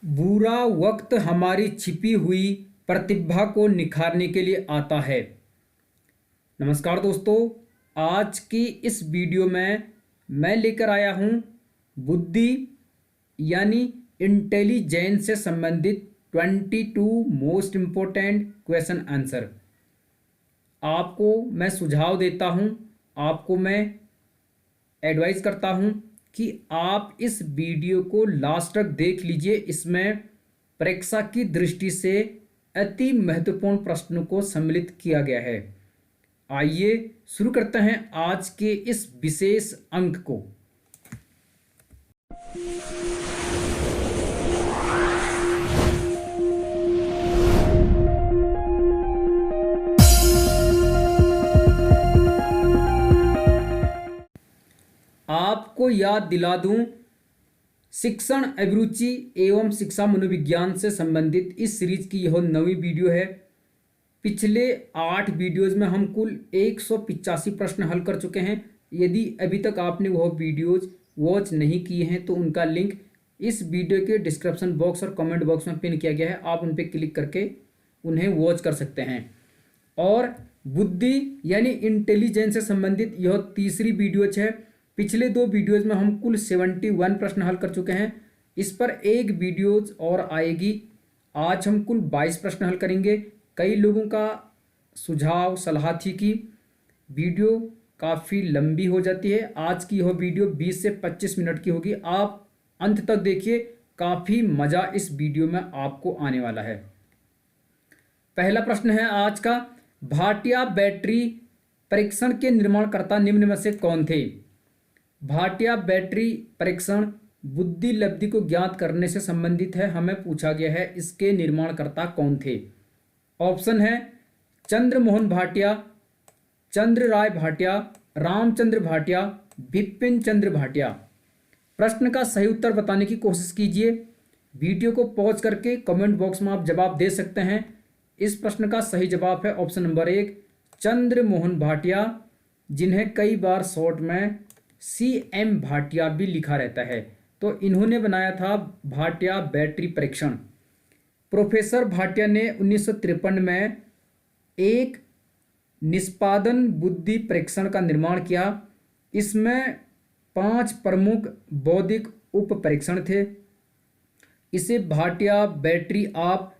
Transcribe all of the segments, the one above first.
बुरा वक्त हमारी छिपी हुई प्रतिभा को निखारने के लिए आता है। नमस्कार दोस्तों, आज की इस वीडियो में मैं लेकर आया हूँ बुद्धि यानी इंटेलिजेंस से संबंधित 22 मोस्ट इम्पोर्टेंट क्वेश्चन आंसर। आपको मैं सुझाव देता हूँ, आपको मैं एडवाइस करता हूँ कि आप इस वीडियो को लास्ट तक देख लीजिए। इसमें परीक्षा की दृष्टि से अति महत्वपूर्ण प्रश्नों को सम्मिलित किया गया है। आइए शुरू करते हैं आज के इस विशेष अंक को। आपको याद दिला दूं, शिक्षण अभिरुचि एवं शिक्षा मनोविज्ञान से संबंधित इस सीरीज की यह 9वीं वीडियो है। पिछले 8 वीडियोज में हम कुल 185 प्रश्न हल कर चुके हैं। यदि अभी तक आपने वह वीडियोज वॉच नहीं किए हैं तो उनका लिंक इस वीडियो के डिस्क्रिप्शन बॉक्स और कमेंट बॉक्स में पिन किया गया है। आप उन पर क्लिक करके उन्हें वॉच कर सकते हैं। और बुद्धि यानी इंटेलिजेंस से संबंधित यह तीसरी वीडियो है। पिछले 2 वीडियोज में हम कुल 71 प्रश्न हल कर चुके हैं। इस पर एक वीडियोज और आएगी। आज हम कुल 22 प्रश्न हल करेंगे। कई लोगों का सुझाव सलाह थी कि वीडियो काफ़ी लंबी हो जाती है। आज की यह वीडियो 20 से 25 मिनट की होगी। आप अंत तक देखिए, काफ़ी मज़ा इस वीडियो में आपको आने वाला है। पहला प्रश्न है आज का, भाटिया बैटरी परीक्षण के निर्माणकर्ता निम्न में से कौन थे? भाटिया बैटरी परीक्षण बुद्धि लब्धि को ज्ञात करने से संबंधित है। हमें पूछा गया है इसके निर्माणकर्ता कौन थे। ऑप्शन है चंद्रमोहन भाटिया, चंद्रराय भाटिया, रामचंद्र भाटिया, विपिन चंद्र भाटिया। प्रश्न का सही उत्तर बताने की कोशिश कीजिए। वीडियो को पॉज करके कमेंट बॉक्स में आप जवाब दे सकते हैं। इस प्रश्न का सही जवाब है ऑप्शन नंबर 1 चंद्रमोहन भाटिया, जिन्हें कई बार शॉर्ट में CM भाटिया भी लिखा रहता है। तो इन्होंने बनाया था भाटिया बैटरी परीक्षण। प्रोफेसर भाटिया ने 1953 में एक निष्पादन बुद्धि परीक्षण का निर्माण किया। इसमें 5 प्रमुख बौद्धिक उप परीक्षण थे। इसे Bhatia battery of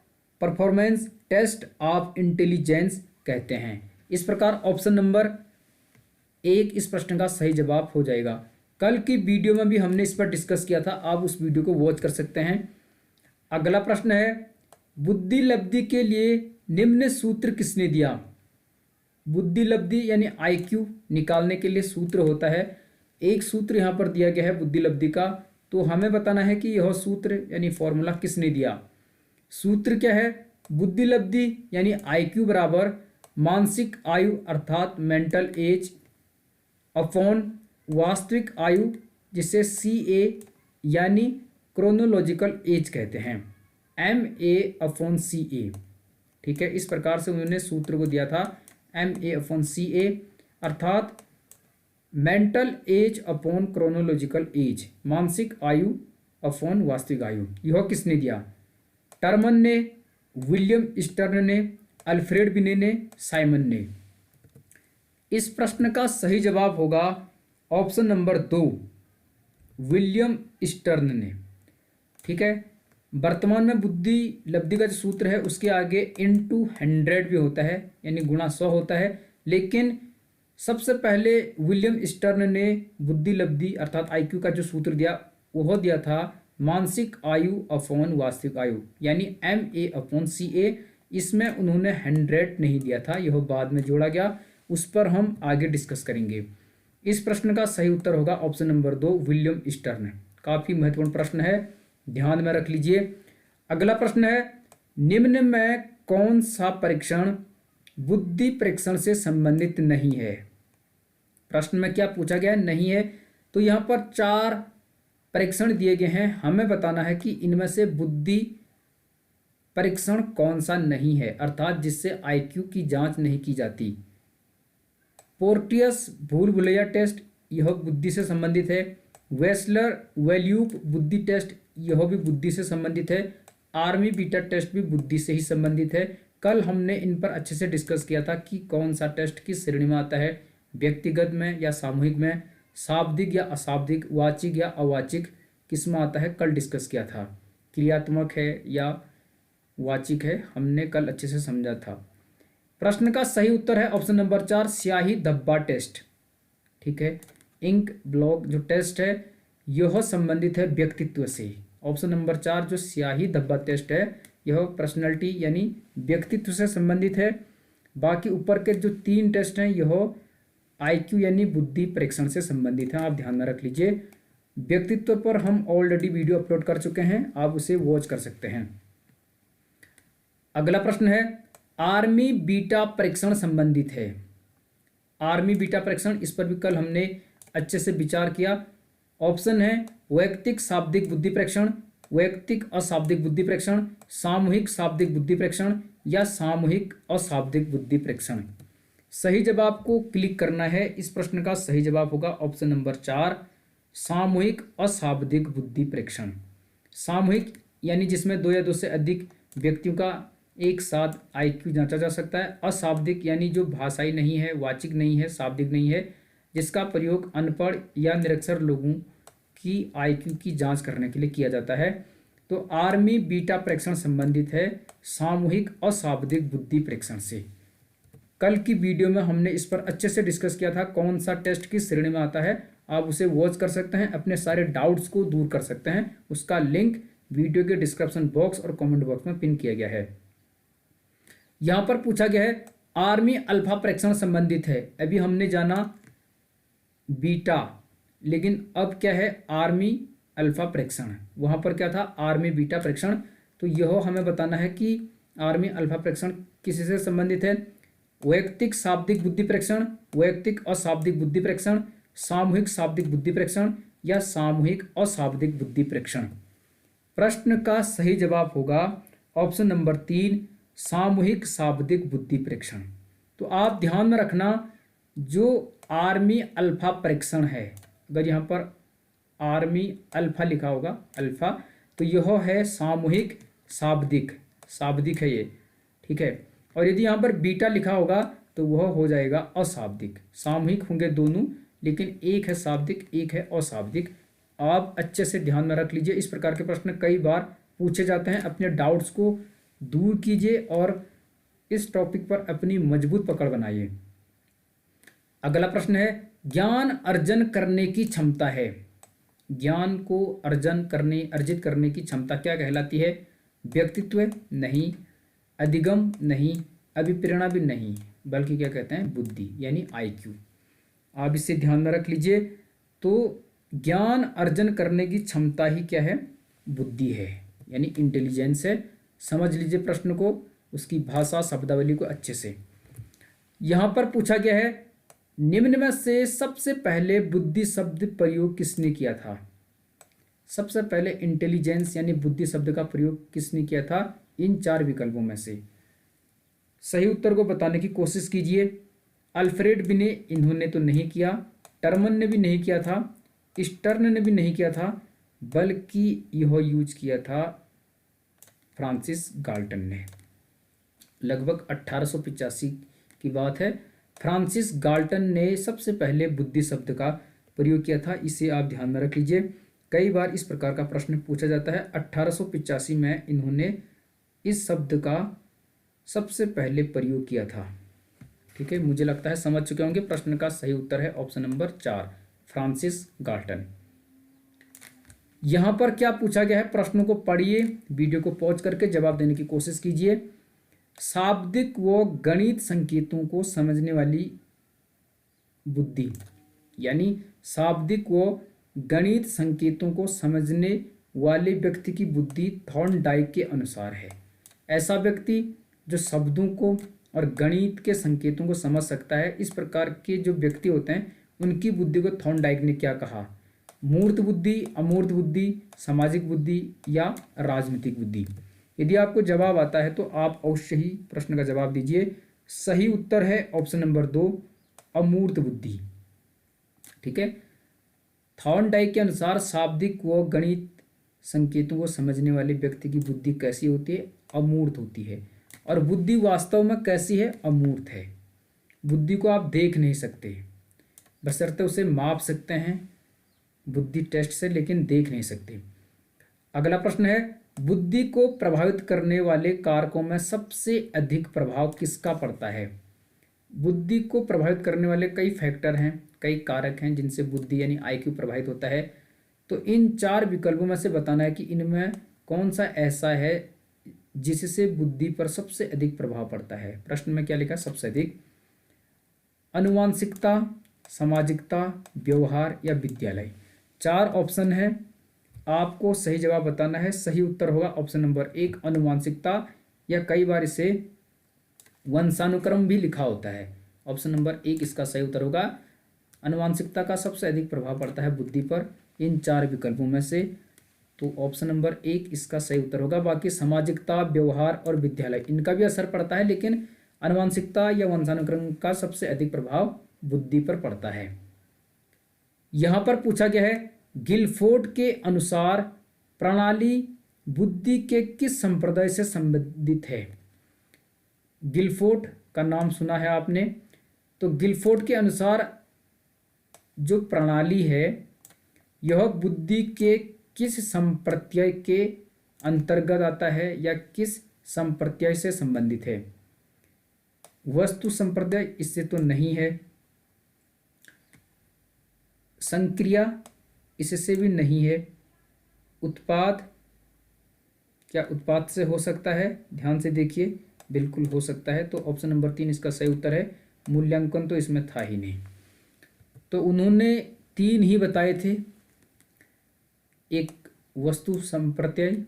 performance test of intelligence कहते हैं। इस प्रकार ऑप्शन नंबर 1 इस प्रश्न का सही जवाब हो जाएगा। कल की वीडियो में भी हमने इस पर डिस्कस किया था, आप उस वीडियो को वॉच कर सकते हैं। अगला प्रश्न है, बुद्धि लब्धि के लिए निम्न सूत्र किसने दिया? बुद्धि लब्धि यानी IQ निकालने के लिए सूत्र होता है। एक सूत्र यहाँ पर दिया गया है बुद्धि लब्धि का, तो हमें बताना है कि यह सूत्र यानी फॉर्मूला किसने दिया। सूत्र क्या है? बुद्धि लब्धि यानी IQ बराबर मानसिक आयु अर्थात मेंटल एज अपॉन वास्तविक आयु, जिसे CA यानी क्रोनोलॉजिकल एज कहते हैं, MA/CA। ठीक है, इस प्रकार से उन्होंने सूत्र को दिया था MA/CA अर्थात mental as upon chronological age, मानसिक आयु अपॉन वास्तविक आयु। यह किसने दिया? टर्मन ने, विलियम स्टर्न ने, अल्फ्रेड बिने ने, साइमन ने। इस प्रश्न का सही जवाब होगा ऑप्शन नंबर 2 विलियम स्टर्न ने। ठीक है, वर्तमान में बुद्धि लब्धि का जो सूत्र है उसके आगे इनटू 100 भी होता है, यानी गुणा 100 होता है। लेकिन सबसे पहले विलियम स्टर्न ने बुद्धि लब्धि अर्थात IQ का जो सूत्र दिया वह दिया था मानसिक आयु अपॉन वास्तविक आयु, यानी MA/CA। इसमें उन्होंने 100 नहीं दिया था, यह बाद में जोड़ा गया, उस पर हम आगे डिस्कस करेंगे। इस प्रश्न का सही उत्तर होगा ऑप्शन नंबर 2 विलियम स्टर्न। काफ़ी महत्वपूर्ण प्रश्न है, ध्यान में रख लीजिए। अगला प्रश्न है, निम्न में कौन सा परीक्षण बुद्धि परीक्षण से संबंधित नहीं है? प्रश्न में क्या पूछा गया है? नहीं है। तो यहाँ पर 4 परीक्षण दिए गए हैं। हमें बताना है कि इनमें से बुद्धि परीक्षण कौन सा नहीं है, अर्थात जिससे IQ की जांच नहीं की जाती। पोर्टियस भूल भुलैया टेस्ट, यह बुद्धि से संबंधित है। वेस्लर वेल्यूप बुद्धि टेस्ट, यह भी बुद्धि से संबंधित है। आर्मी बीटा टेस्ट भी बुद्धि से ही संबंधित है। कल हमने इन पर अच्छे से डिस्कस किया था कि कौन सा टेस्ट किस श्रेणी में आता है, व्यक्तिगत में या सामूहिक में, शाब्दिक या अशाब्दिक, वाचिक या अवाचिक किस में आता है, कल डिस्कस किया था। क्रियात्मक है या वाचिक है, हमने कल अच्छे से समझा था। प्रश्न का सही उत्तर है ऑप्शन नंबर 4, स्याही धब्बा टेस्ट। ठीक है, इंक ब्लॉक जो टेस्ट है यह संबंधित है व्यक्तित्व से। ऑप्शन नंबर 4 जो स्याही धब्बा टेस्ट है यह पर्सनैलिटी यानी व्यक्तित्व से संबंधित है। बाकी ऊपर के जो 3 टेस्ट हैं यह आईक्यू यानी बुद्धि परीक्षण से संबंधित हैं, आप ध्यान में रख लीजिए। व्यक्तित्व पर हम ऑलरेडी वीडियो अपलोड कर चुके हैं, आप उसे वॉच कर सकते हैं। अगला प्रश्न है, आर्मी बीटा परीक्षण संबंधित है। आर्मी बीटा परीक्षण, इस पर भी कल हमने अच्छे से विचार किया। ऑप्शन है वैयक्तिक शाब्दिक बुद्धि परीक्षण, वैयक्तिक अशाब्दिक बुद्धि परीक्षण, सामूहिक शाब्दिक बुद्धि परीक्षण या सामूहिक अशाब्दिक बुद्धि परीक्षण। सही जवाब को क्लिक करना है। इस प्रश्न का सही जवाब होगा ऑप्शन नंबर 4, सामूहिक अशाब्दिक बुद्धि परीक्षण। सामूहिक यानी जिसमें 2 या 2 से अधिक व्यक्तियों का एक साथ आईक्यू जांचा जा सकता है। अशाब्दिक यानी जो भाषाई नहीं है, वाचिक नहीं है, शाब्दिक नहीं है, जिसका प्रयोग अनपढ़ या निरक्षर लोगों की आईक्यू की जांच करने के लिए किया जाता है। तो आर्मी बीटा परीक्षण संबंधित है सामूहिक अशाब्दिक बुद्धि परीक्षण से। कल की वीडियो में हमने इस पर अच्छे से डिस्कस किया था कौन सा टेस्ट किस श्रेणी में आता है, आप उसे वॉच कर सकते हैं, अपने सारे डाउट्स को दूर कर सकते हैं। उसका लिंक वीडियो के डिस्क्रिप्शन बॉक्स और कमेंट बॉक्स में पिन किया गया है। यहां पर पूछा गया है आर्मी अल्फा परीक्षण संबंधित है। अभी हमने जाना बीटा, लेकिन अब क्या है आर्मी अल्फा परीक्षण। वहां पर क्या था आर्मी बीटा परीक्षण। तो यह हमें बताना है कि आर्मी अल्फा परीक्षण किससे संबंधित है। वैयक्तिक शाब्दिक बुद्धि परीक्षण, वैयक्तिक अशाब्दिक बुद्धि परीक्षण, सामूहिक शाब्दिक बुद्धि परीक्षण या सामूहिक अशाब्दिक बुद्धि परीक्षण। प्रश्न का सही जवाब होगा ऑप्शन नंबर 3, सामूहिक शाब्दिक बुद्धि परीक्षण। तो आप ध्यान में रखना जो आर्मी अल्फा परीक्षण है, अगर यहाँ पर आर्मी अल्फा लिखा होगा अल्फा, तो यह है सामूहिक शाब्दिक, शाब्दिक है ये। ठीक है, और यदि यहाँ पर बीटा लिखा होगा तो वह हो जाएगा अशाब्दिक। सामूहिक होंगे दोनों, लेकिन एक है शाब्दिक एक है अशाब्दिक। आप अच्छे से ध्यान में रख लीजिए, इस प्रकार के प्रश्न कई बार पूछे जाते हैं। अपने डाउट्स को दूर कीजिए और इस टॉपिक पर अपनी मजबूत पकड़ बनाइए। अगला प्रश्न है, ज्ञान अर्जन करने की क्षमता है। ज्ञान को अर्जित करने की क्षमता क्या कहलाती है। व्यक्तित्व नहीं, अधिगम नहीं, अभिप्रेरणा भी नहीं, बल्कि क्या कहते हैं बुद्धि यानी आईक्यू। आप इसे ध्यान में रख लीजिए। तो ज्ञान अर्जन करने की क्षमता ही क्या है, बुद्धि है यानी इंटेलिजेंस है। समझ लीजिए प्रश्न को, उसकी भाषा शब्दावली को अच्छे से। यहां पर पूछा गया है निम्न में से सबसे पहले बुद्धि शब्द प्रयोग किसने किया था। सबसे पहले इंटेलिजेंस यानी बुद्धि शब्द का प्रयोग किसने किया था इन 4 विकल्पों में से। सही उत्तर को बताने की कोशिश कीजिए। अल्फ्रेड बिने इन्होंने तो नहीं किया, टर्मन ने भी नहीं किया था, स्टर्न ने भी नहीं किया था, बल्कि यह यूज किया था फ्रांसिस गाल्टन ने। लगभग 1885 की बात है। फ्रांसिस गाल्टन ने सबसे पहले बुद्धि शब्द का प्रयोग किया था, इसे आप ध्यान में रख लीजिए। कई बार इस प्रकार का प्रश्न पूछा जाता है। 1885 में इन्होंने इस शब्द का सबसे पहले प्रयोग किया था। ठीक है, मुझे लगता है समझ चुके होंगे। प्रश्न का सही उत्तर है ऑप्शन नंबर 4, फ्रांसिस गाल्टन। यहां पर क्या पूछा गया है, प्रश्नों को पढ़िए, वीडियो को पॉज करके जवाब देने की कोशिश कीजिए। शाब्दिक व गणित संकेतों को समझने वाली बुद्धि, यानी शाब्दिक व गणित संकेतों को समझने वाले व्यक्ति की बुद्धि थॉर्नडाइक के अनुसार है। ऐसा व्यक्ति जो शब्दों को और गणित के संकेतों को समझ सकता है, इस प्रकार के जो व्यक्ति होते हैं उनकी बुद्धि को थॉर्नडाइक ने क्या कहा, मूर्त बुद्धि, अमूर्त बुद्धि, सामाजिक बुद्धि या राजनीतिक बुद्धि। यदि आपको जवाब आता है तो आप अवश्य ही प्रश्न का जवाब दीजिए। सही उत्तर है ऑप्शन नंबर 2, अमूर्त बुद्धि। ठीक है, थॉर्नडाइक के अनुसार शाब्दिक व गणित संकेतों को समझने वाले व्यक्ति की बुद्धि कैसी होती है? अमूर्त होती है। और बुद्धि वास्तव में कैसी है? अमूर्त है। बुद्धि को आप देख नहीं सकते, बशर्ते उसे माप सकते हैं बुद्धि टेस्ट से, लेकिन देख नहीं सकते। अगला प्रश्न है, बुद्धि को प्रभावित करने वाले कारकों में सबसे अधिक प्रभाव किसका पड़ता है? बुद्धि को प्रभावित करने वाले कई फैक्टर हैं, कई कारक हैं जिनसे बुद्धि यानी आईक्यू प्रभावित होता है। तो इन 4 विकल्पों में से बताना है कि इनमें कौन सा ऐसा है जिससे बुद्धि पर सबसे अधिक प्रभाव पड़ता है। प्रश्न में क्या लिखा? सबसे अधिक। आनुवांशिकता, सामाजिकता, व्यवहार या विद्यालय। 4 ऑप्शन है, आपको सही जवाब बताना है। सही उत्तर होगा ऑप्शन नंबर 1 आनुवांशिकता, या कई बार इसे वंशानुक्रम भी लिखा होता है। ऑप्शन नंबर 1 इसका सही उत्तर होगा। आनुवांशिकता का सबसे अधिक प्रभाव पड़ता है बुद्धि पर इन 4 विकल्पों में से, तो ऑप्शन नंबर 1 इसका सही उत्तर होगा। बाकी सामाजिकता, व्यवहार और विद्यालय इनका भी असर पड़ता है, लेकिन आनुवांशिकता या वंशानुक्रम का सबसे अधिक प्रभाव बुद्धि पर पड़ता है। यहां पर पूछा गया है, गिलफोर्ड के अनुसार प्रणाली बुद्धि के किस संप्रदाय से संबंधित है? गिलफोर्ड का नाम सुना है आपने। तो गिलफोर्ड के अनुसार जो प्रणाली है यह बुद्धि के किस संप्रत्यय के अंतर्गत आता है या किस संप्रत्यय से संबंधित है? वस्तु संप्रदाय इससे तो नहीं है, संक्रिया इससे भी नहीं है, उत्पाद, क्या उत्पाद से हो सकता है? ध्यान से देखिए, बिल्कुल हो सकता है। तो ऑप्शन नंबर 3 इसका सही उत्तर है। मूल्यांकन तो इसमें था ही नहीं। तो उन्होंने 3 ही बताए थे, एक वस्तु संप्रत्यय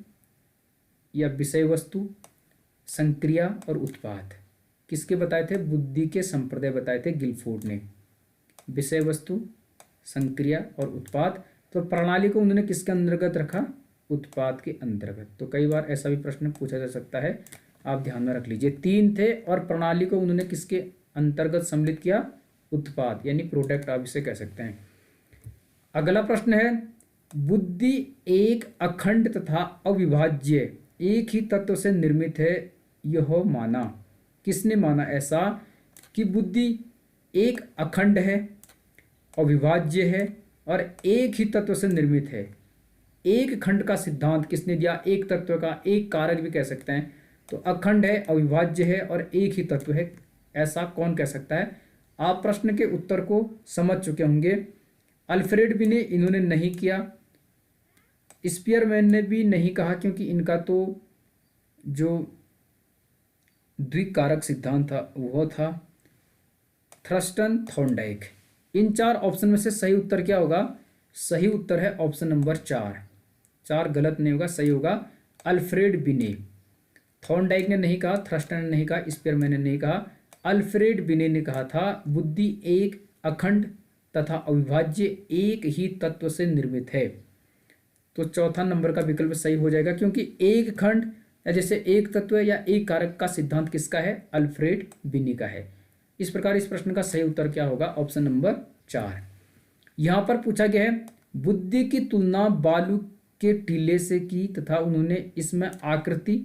या विषय वस्तु, संक्रिया और उत्पाद। किसके बताए थे? बुद्धि के संप्रदाय बताए थे गिलफोर्ड ने, विषय वस्तु, संक्रिया और उत्पाद। तो प्रणाली को उन्होंने किसके अंतर्गत रखा? उत्पाद के अंतर्गत। तो कई बार ऐसा भी प्रश्न पूछा जा सकता है, आप ध्यान में रख लीजिए। 3 थे और प्रणाली को उन्होंने किसके अंतर्गत सम्मिलित किया? उत्पाद यानी प्रोडक्ट आप इसे कह सकते हैं। अगला प्रश्न है, बुद्धि एक अखंड तथा अविभाज्य एक ही तत्व से निर्मित है, यह माना। किसने माना ऐसा कि बुद्धि एक अखंड है, अविभाज्य है और एक ही तत्व से निर्मित है? एक खंड का सिद्धांत किसने दिया? एक तत्व का, एक कारक भी कह सकते हैं। तो अखंड है, अविभाज्य है और एक ही तत्व है, ऐसा कौन कह सकता है? आप प्रश्न के उत्तर को समझ चुके होंगे। अल्फ्रेड बिने इन्होंने नहीं किया, स्पीयरमैन ने भी नहीं कहा, क्योंकि इनका तो जो द्विकारक सिद्धांत था वह था। Thurston, Thorndike. इन 4 ऑप्शन में से सही उत्तर क्या होगा? सही उत्तर है ऑप्शन नंबर 4। 4 गलत नहीं होगा, सही होगा अल्फ्रेड बिने। थॉर्नडाइक ने नहीं कहा, थर्स्टन ने नहीं कहा, स्पीयरमैन ने नहीं कहा, अल्फ्रेड बिने ने कहा था बुद्धि एक अखंड तथा अविभाज्य एक ही तत्व से निर्मित है। तो चौथा नंबर का विकल्प सही हो जाएगा, क्योंकि एक खंड या जैसे एक तत्व या एक कारक का सिद्धांत किसका है? अल्फ्रेड बिने का है। इस प्रकार इस प्रश्न का सही उत्तर क्या होगा? Option number 4। यहां पर पूछा गया है, बुद्धि की तुलना बालू के टीले से की तथा उन्होंने इसमें आकृति,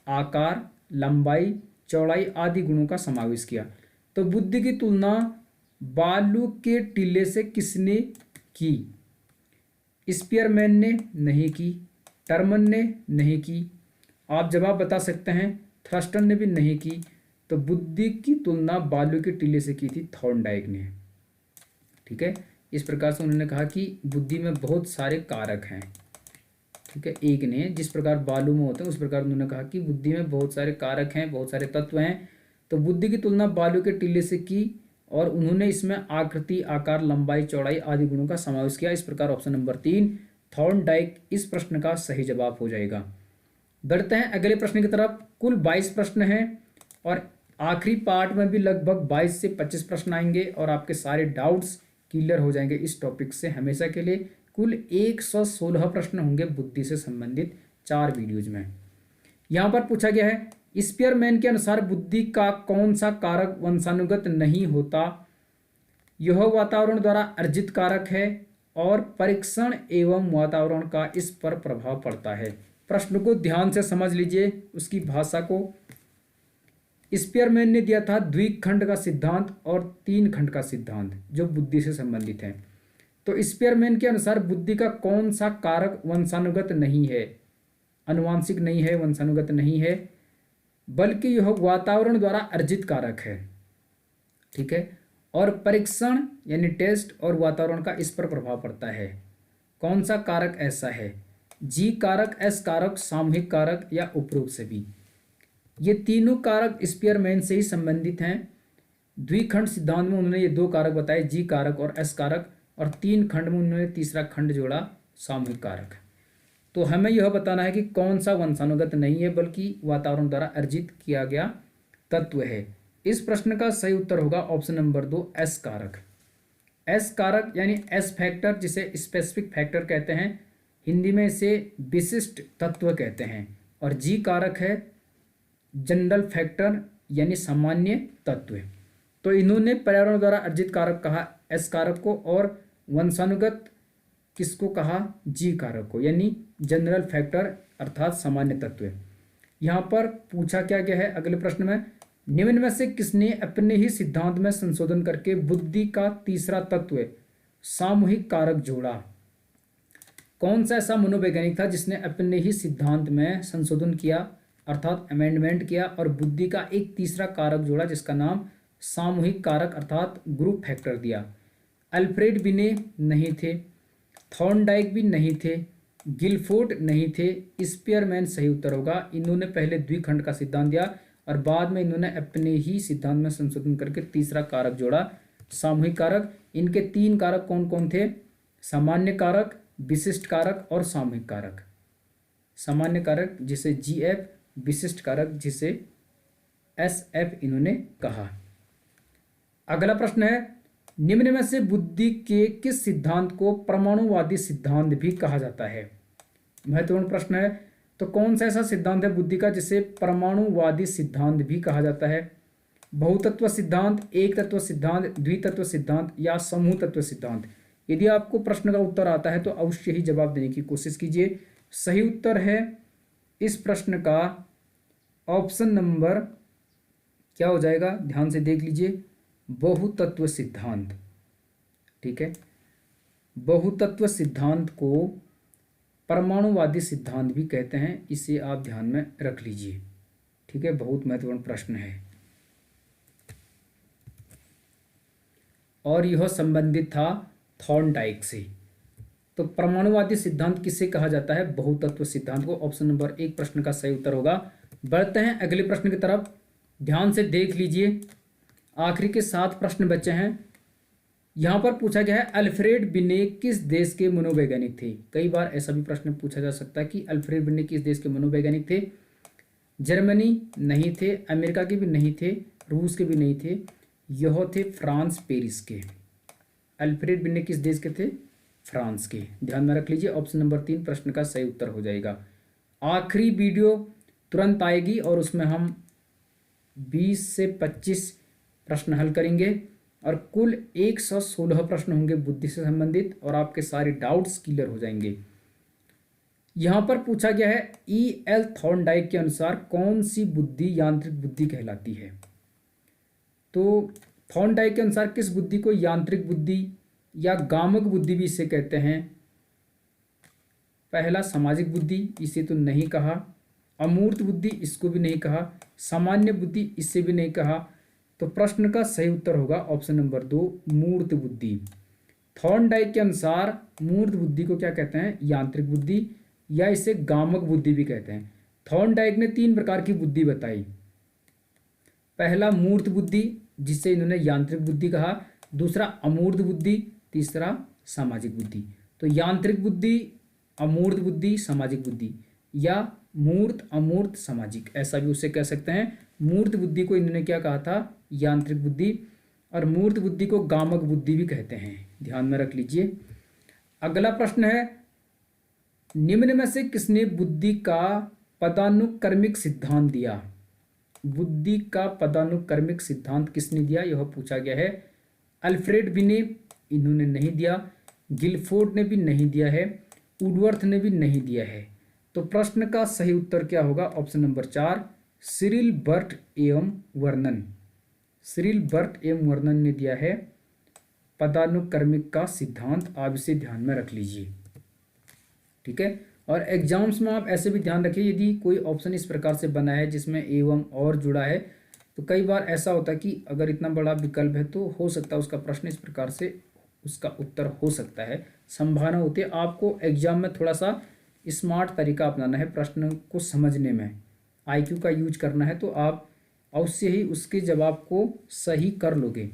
आकार, लंबाई, चौड़ाई आदि गुणों का समावेश किया। तो बुद्धि की तुलना बालू के टीले से किसने की? स्पीयरमैन ने नहीं की, टर्मन ने नहीं की, आप जवाब बता सकते हैं, थर्स्टन ने भी नहीं की। तो बुद्धि की तुलना बालू के टीले से की थी थॉर्नडाइक ने। ठीक है, इस प्रकार से उन्होंने कहा कि बुद्धि में बहुत सारे कारक हैं। ठीक है, एक ने, जिस प्रकार बालू में होते हैं उस प्रकार उन्होंने कहा कि बुद्धि में बहुत सारे कारक हैं, बहुत सारे तत्व हैं। तो बुद्धि की तुलना बालू के टीले से की और उन्होंने इसमें आकृति, आकार, लंबाई, चौड़ाई आदि गुणों का समावेश किया। इस प्रकार ऑप्शन नंबर 3 थॉर्नडाइक इस प्रश्न का सही जवाब हो जाएगा। बढ़ते हैं अगले प्रश्न की तरफ। कुल 22 प्रश्न हैं और आखिरी पार्ट में भी लगभग 22 से 25 प्रश्न आएंगे और आपके सारे डाउट्स क्लियर हो जाएंगे इस टॉपिक से हमेशा के लिए। कुल 116 प्रश्न होंगे बुद्धि से संबंधित 4 वीडियोज में। यहाँ पर पूछा गया है, स्पीयरमैन के अनुसार बुद्धि का कौन सा कारक वंशानुगत नहीं होता? यह वातावरण द्वारा अर्जित कारक है, और परीक्षण एवं वातावरण का इस पर प्रभाव पड़ता है। प्रश्न को ध्यान से समझ लीजिए, उसकी भाषा को। स्पीयरमैन ने दिया था द्विखंड का सिद्धांत और तीन खंड का सिद्धांत जो बुद्धि से संबंधित है। तो स्पीयरमैन के अनुसार बुद्धि का कौन सा कारक वंशानुगत नहीं है, अनुवांशिक नहीं है, वंशानुगत नहीं है, बल्कि यह वातावरण द्वारा अर्जित कारक है। ठीक है। और परीक्षण यानी टेस्ट और वातावरण का इस पर प्रभाव पड़ता है। कौन सा कारक ऐसा है? जी कारक, एस कारक, सामूहिक कारक या उपरोक्त सभी। ये तीनों कारक स्पीयरमैन से ही संबंधित हैं। द्विखंड सिद्धांत में उन्होंने ये दो कारक बताए, जी कारक और एस कारक, और तीन खंड में उन्होंने तीसरा खंड जोड़ा, सामूहिक कारक। तो हमें यह बताना है कि कौन सा वंशानुगत नहीं है बल्कि वातावरण द्वारा अर्जित किया गया तत्व है। इस प्रश्न का सही उत्तर होगा ऑप्शन नंबर 2, एस कारक। एस कारक यानी एस फैक्टर, जिसे स्पेसिफिक फैक्टर कहते हैं, हिंदी में इसे विशिष्ट तत्व कहते हैं। और जी कारक है जनरल फैक्टर यानी सामान्य तत्व। तो इन्होंने पर्यावरण द्वारा अर्जित कारक कहा एस कारक को, और वंशानुगत किसको कहा? जी कारक को, यानी जनरल फैक्टर अर्थात सामान्य तत्व। यहाँ पर पूछा क्या गया है अगले प्रश्न में, निम्न में से किसने अपने ही सिद्धांत में संशोधन करके बुद्धि का तीसरा तत्व सामूहिक कारक जोड़ा? कौन सा ऐसा मनोवैज्ञानिक था जिसने अपने ही सिद्धांत में संशोधन किया अर्थात अमेंडमेंट किया और बुद्धि का एक तीसरा कारक जोड़ा जिसका नाम सामूहिक कारक अर्थात ग्रुप फैक्टर दिया? अल्फ्रेड बिने नहीं थे, थॉर्नडाइक भी नहीं थे, गिलफोर्ड नहीं थे, स्पीयरमैन सही उत्तर होगा। इन्होंने पहले द्विखंड का सिद्धांत दिया और बाद में इन्होंने अपने ही सिद्धांत में संशोधन करके तीसरा कारक जोड़ा, सामूहिक कारक। इनके तीन कारक कौन कौन थे? सामान्य कारक, विशिष्ट कारक और सामूहिक कारक। सामान्य कारक जिसे जीएफ, विशिष्ट कारक जिसे एसएफ इन्होंने कहा। अगला प्रश्न है, निम्न में से बुद्धि के किस सिद्धांत को परमाणुवादी सिद्धांत भी कहा जाता है? महत्वपूर्ण प्रश्न है। तो कौन सा ऐसा सिद्धांत है बुद्धि का जिसे परमाणुवादी सिद्धांत भी कहा जाता है? बहुतत्व सिद्धांत, एक तत्व सिद्धांत, द्वितत्व सिद्धांत या समूह तत्व सिद्धांत? यदि आपको प्रश्न का उत्तर आता है तो अवश्य ही जवाब देने की कोशिश कीजिए। सही उत्तर है इस प्रश्न का ऑप्शन नंबर क्या हो जाएगा? ध्यान से देख लीजिए, बहुतत्व सिद्धांत। ठीक है, बहुतत्व सिद्धांत को परमाणुवादी सिद्धांत भी कहते हैं, इसे आप ध्यान में रख लीजिए। ठीक है, बहुत महत्वपूर्ण प्रश्न है और यह संबंधित था थॉर्नडाइक से। तो परमाणुवादी सिद्धांत किसे कहा जाता है? बहुतत्व सिद्धांत को। ऑप्शन नंबर 1 प्रश्न का सही उत्तर होगा। बढ़ते हैं अगले प्रश्न की तरफ, ध्यान से देख लीजिए। आखिरी के 7 प्रश्न बचे हैं। यहाँ पर पूछा गया है अल्फ्रेड बिने किस देश के मनोवैज्ञानिक थे? कई बार ऐसा भी प्रश्न पूछा जा सकता है कि अल्फ्रेड बिने किस देश के मनोवैज्ञानिक थे? जर्मनी नहीं थे, अमेरिका के भी नहीं थे, रूस के भी नहीं थे, यह थे फ्रांस पेरिस के। अल्फ्रेड बिने किस देश के थे? फ्रांस के। ध्यान में रख लीजिए, ऑप्शन नंबर 3 प्रश्न का सही उत्तर हो जाएगा। आखिरी वीडियो तुरंत आएगी और उसमें हम 20 से 25 प्रश्न हल करेंगे और कुल 116 प्रश्न होंगे बुद्धि से संबंधित और आपके सारे डाउट्स क्लियर हो जाएंगे। यहाँ पर पूछा गया है E.L. थॉर्नडाइक के अनुसार कौन सी बुद्धि यांत्रिक बुद्धि कहलाती है? तो थॉर्नडाइक के अनुसार किस बुद्धि को यांत्रिक बुद्धि या गामक बुद्धि भी इसे कहते हैं? पहला सामाजिक बुद्धि, इसे तो नहीं कहा। अमूर्त बुद्धि, इसको भी नहीं कहा। सामान्य बुद्धि, इससे भी नहीं कहा। तो प्रश्न का सही उत्तर होगा ऑप्शन नंबर 2 मूर्त बुद्धि। थॉर्नडाइक के अनुसार मूर्त बुद्धि को क्या कहते हैं? यांत्रिक बुद्धि या इसे गामक बुद्धि भी कहते हैं। थॉर्नडाइक ने 3 प्रकार की बुद्धि बताई। पहला मूर्त बुद्धि जिसे इन्होंने यांत्रिक बुद्धि कहा, दूसरा अमूर्त बुद्धि, तीसरा सामाजिक बुद्धि। तो यांत्रिक बुद्धि, अमूर्त बुद्धि, सामाजिक बुद्धि या मूर्त, अमूर्त, सामाजिक, ऐसा भी उसे कह सकते हैं। मूर्त बुद्धि को इन्होंने क्या कहा था? यांत्रिक बुद्धि। और मूर्त बुद्धि को गामक बुद्धि भी कहते हैं, ध्यान में रख लीजिए। अगला प्रश्न है, निम्न में से किसने बुद्धि का पदानुक्रमिक सिद्धांत दिया? बुद्धि का पदानुक्रमिक सिद्धांत किसने दिया, यह पूछा गया है। अल्फ्रेड बिने, इन्होंने नहीं दिया। गिलफोर्ड ने भी नहीं दिया है, वुडवर्थ ने भी नहीं दिया है। तो प्रश्न का सही उत्तर क्या होगा? ऑप्शन नंबर 4 सिरिल बर्ट एवं वर्नन। सिरिल बर्ट एवं वर्नन ने दिया है पदानुक्रमिक का सिद्धांत। आप इसे ध्यान में रख लीजिए, ठीक है। और एग्जाम्स में आप ऐसे भी ध्यान रखिए, यदि कोई ऑप्शन इस प्रकार से बना है जिसमें एवं और जुड़ा है, तो कई बार ऐसा होता है कि अगर इतना बड़ा विकल्प है तो हो सकता है उसका प्रश्न इस प्रकार से उसका उत्तर हो सकता है, संभावना होती है। आपको एग्जाम में थोड़ा सा स्मार्ट तरीका अपनाना है प्रश्न को समझने में, आईक्यू का यूज करना है, तो आप अवश्य ही उसके जवाब को सही कर लोगे।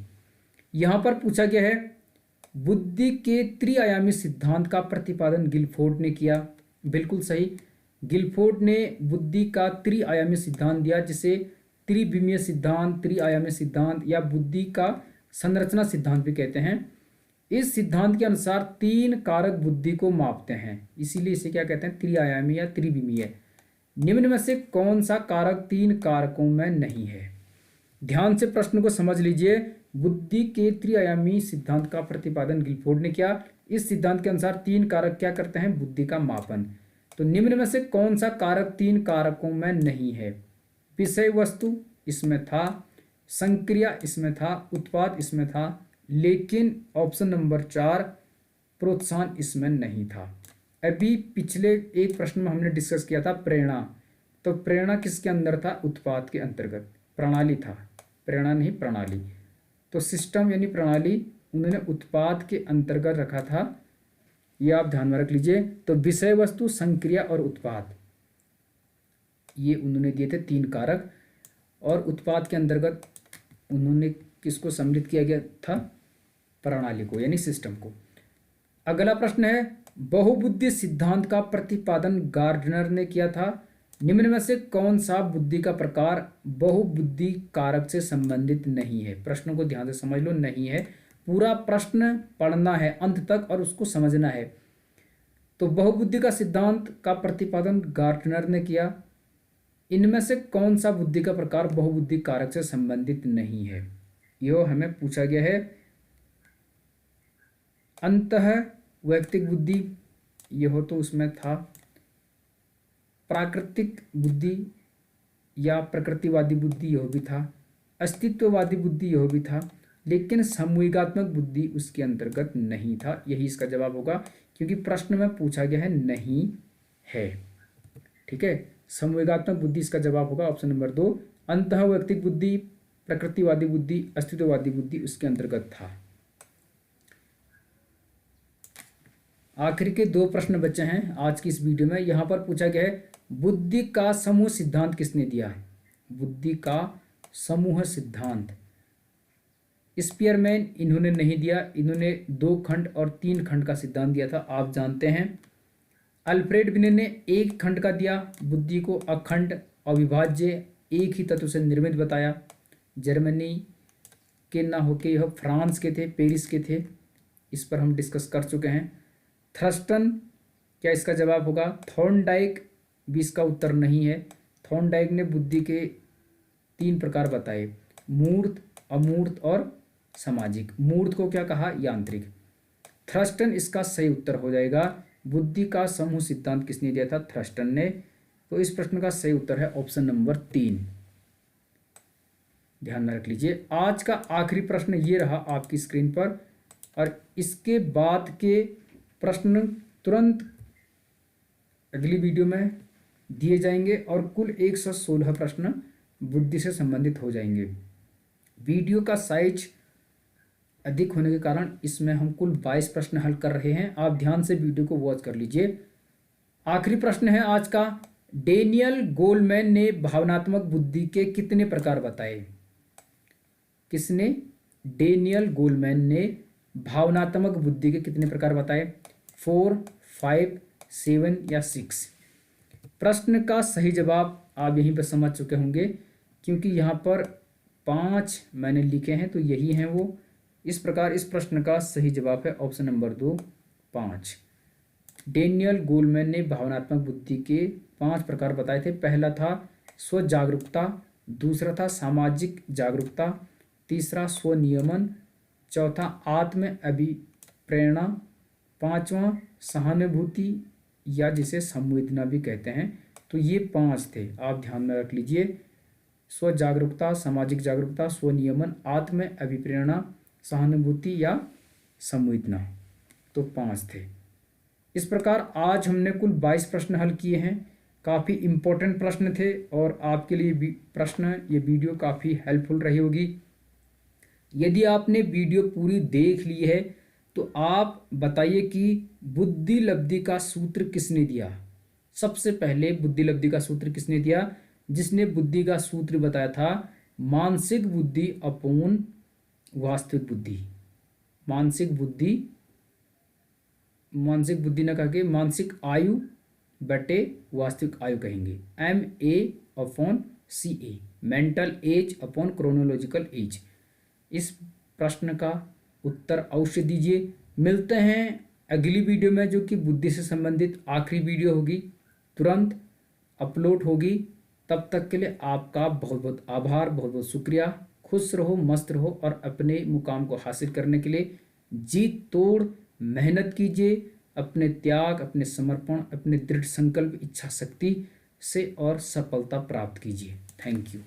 यहाँ पर पूछा गया है बुद्धि के त्रिआयामी सिद्धांत का प्रतिपादन गिलफोर्ड ने किया। बिल्कुल सही, गिलफोर्ड ने बुद्धि का त्रिआयामी सिद्धांत दिया, जिसे त्रिविमीय सिद्धांत, त्रिआयामी सिद्धांत या बुद्धि का संरचना सिद्धांत भी कहते हैं। इस सिद्धांत के अनुसार 3 कारक बुद्धि को मापते हैं, इसीलिए इसे क्या कहते हैं? त्रिआयामी या त्रिविमीय। निम्न में से कौन सा कारक 3 कारकों में नहीं है? ध्यान से प्रश्न को समझ लीजिए। बुद्धि के त्रिआयामी सिद्धांत का प्रतिपादन गिलफोर्ड ने किया। इस सिद्धांत के अनुसार 3 कारक क्या करते हैं? बुद्धि का मापन। तो निम्न में से कौन सा कारक 3 कारकों में नहीं है? विषय वस्तु इसमें था, संक्रिया इसमें था, उत्पाद इसमें था, लेकिन ऑप्शन नंबर 4 प्रोत्साहन इसमें नहीं था। अभी पिछले एक प्रश्न में हमने डिस्कस किया था प्रेरणा, तो प्रेरणा किसके अंदर था? उत्पाद के अंतर्गत। प्रणाली था, प्रेरणा नहीं प्रणाली। तो सिस्टम यानी प्रणाली उन्होंने उत्पाद के अंतर्गत रखा था, ये आप ध्यान में रख लीजिए। तो विषय वस्तु, संक्रिया और उत्पाद, ये उन्होंने दिए थे 3 कारक, और उत्पाद के अंतर्गत उन्होंने किसको सम्मिलित किया गया था? प्रणाली को यानी सिस्टम को। अगला प्रश्न है बहुबुद्धि सिद्धांत का प्रतिपादन गार्डनर ने किया था। निम्न में से कौन सा बुद्धि का प्रकार बहुबुद्धि कारक से संबंधित नहीं है? प्रश्न को ध्यान से समझ लो, नहीं है। पूरा प्रश्न पढ़ना है अंत तक और उसको समझना है। तो बहुबुद्धि का सिद्धांत का प्रतिपादन गार्डनर ने किया। इनमें से कौन सा बुद्धि का प्रकार बहुबुद्धि कारक से संबंधित नहीं है? यह हमें पूछा गया है। अंतः वैयक्तिक बुद्धि, यह तो उसमें था। प्राकृतिक बुद्धि या प्रकृतिवादी बुद्धि, यह भी था। अस्तित्ववादी बुद्धि, यह भी था। लेकिन समूहिकात्मक बुद्धि उसके अंतर्गत नहीं था। यही इसका जवाब होगा, क्योंकि प्रश्न में पूछा गया है नहीं है, ठीक है। समूहिकात्मक बुद्धि इसका जवाब होगा ऑप्शन नंबर 2। अंतः वैयक्तिक बुद्धि, प्रकृतिवादी बुद्धि, अस्तित्ववादी बुद्धि उसके अंतर्गत था। आखिर के 2 प्रश्न बचे हैं आज की इस वीडियो में। यहाँ पर पूछा गया है बुद्धि का समूह सिद्धांत किसने दिया है? बुद्धि का समूह सिद्धांत स्पीयरमैन इन्होंने नहीं दिया, इन्होंने 2 खंड और 3 खंड का सिद्धांत दिया था, आप जानते हैं। अल्फ्रेड बिने ने 1 खंड का दिया, बुद्धि को अखंड, अविभाज्य, एक ही तत्व से निर्मित बताया। जर्मनी के ना होके यह फ्रांस के थे, पेरिस के थे, इस पर हम डिस्कस कर चुके हैं। थर्स्टन क्या इसका जवाब होगा? थॉर्नडाइक भी इसका उत्तर नहीं है। थॉर्नडाइक ने बुद्धि के 3 प्रकार बताए, मूर्त, अमूर्त और सामाजिक। मूर्त को क्या कहा? यांत्रिक। थर्स्टन इसका सही उत्तर हो जाएगा। बुद्धि का समूह सिद्धांत किसने दिया था? थर्स्टन ने। तो इस प्रश्न का सही उत्तर है ऑप्शन नंबर 3, ध्यान में रख लीजिए। आज का आखिरी प्रश्न ये रहा आपकी स्क्रीन पर, और इसके बाद के प्रश्न तुरंत अगली वीडियो में दिए जाएंगे, और कुल 116 प्रश्न बुद्धि से संबंधित हो जाएंगे। वीडियो का साइज अधिक होने के कारण इसमें हम कुल 22 प्रश्न हल कर रहे हैं। आप ध्यान से वीडियो को वॉच कर लीजिए। आखिरी प्रश्न है आज का, डेनियल गोलमैन ने भावनात्मक बुद्धि के कितने प्रकार बताए? किसने? डेनियल गोलमैन ने भावनात्मक बुद्धि के कितने प्रकार बताए? 4, 5, 7 या 6? प्रश्न का सही जवाब आप यहीं पर समझ चुके होंगे, क्योंकि यहाँ पर 5 मैंने लिखे हैं, तो यही हैं वो। इस प्रकार इस प्रश्न का सही जवाब है ऑप्शन नंबर 2, 5। डेनियल गोलमैन ने भावनात्मक बुद्धि के 5 प्रकार बताए थे। पहला था स्व जागरूकता, दूसरा था सामाजिक जागरूकता, तीसरा स्वनियमन, चौथा आत्म अभिप्रेरणा, पांचवा सहानुभूति या जिसे संवेदना भी कहते हैं। तो ये 5 थे, आप ध्यान में रख लीजिए। स्व जागरूकता, सामाजिक जागरूकता, स्वनियमन, आत्म अभिप्रेरणा, सहानुभूति या संवेदना, तो 5 थे। इस प्रकार आज हमने कुल 22 प्रश्न हल किए हैं। काफ़ी इम्पोर्टेंट प्रश्न थे और आपके लिए ये वीडियो काफ़ी हेल्पफुल रही होगी। यदि आपने वीडियो पूरी देख ली है तो आप बताइए कि बुद्धि लब्धि का सूत्र किसने दिया। सबसे पहले बुद्धि लब्धि का सूत्र किसने दिया? जिसने बुद्धि का सूत्र बताया था मानसिक बुद्धि अपॉन वास्तविक बुद्धि। मानसिक बुद्धि न कह के मानसिक आयु बटे वास्तविक आयु कहेंगे। MA/CA, mental as upon chronological age. इस प्रश्न का उत्तर अवश्य दीजिए। मिलते हैं अगली वीडियो में, जो कि बुद्धि से संबंधित आखिरी वीडियो होगी, तुरंत अपलोड होगी। तब तक के लिए आपका बहुत बहुत आभार, बहुत बहुत शुक्रिया। खुश रहो, मस्त रहो और अपने मुकाम को हासिल करने के लिए जी तोड़ मेहनत कीजिए। अपने त्याग, अपने समर्पण, अपने दृढ़ संकल्प, इच्छा शक्ति से और सफलता प्राप्त कीजिए। Thank you.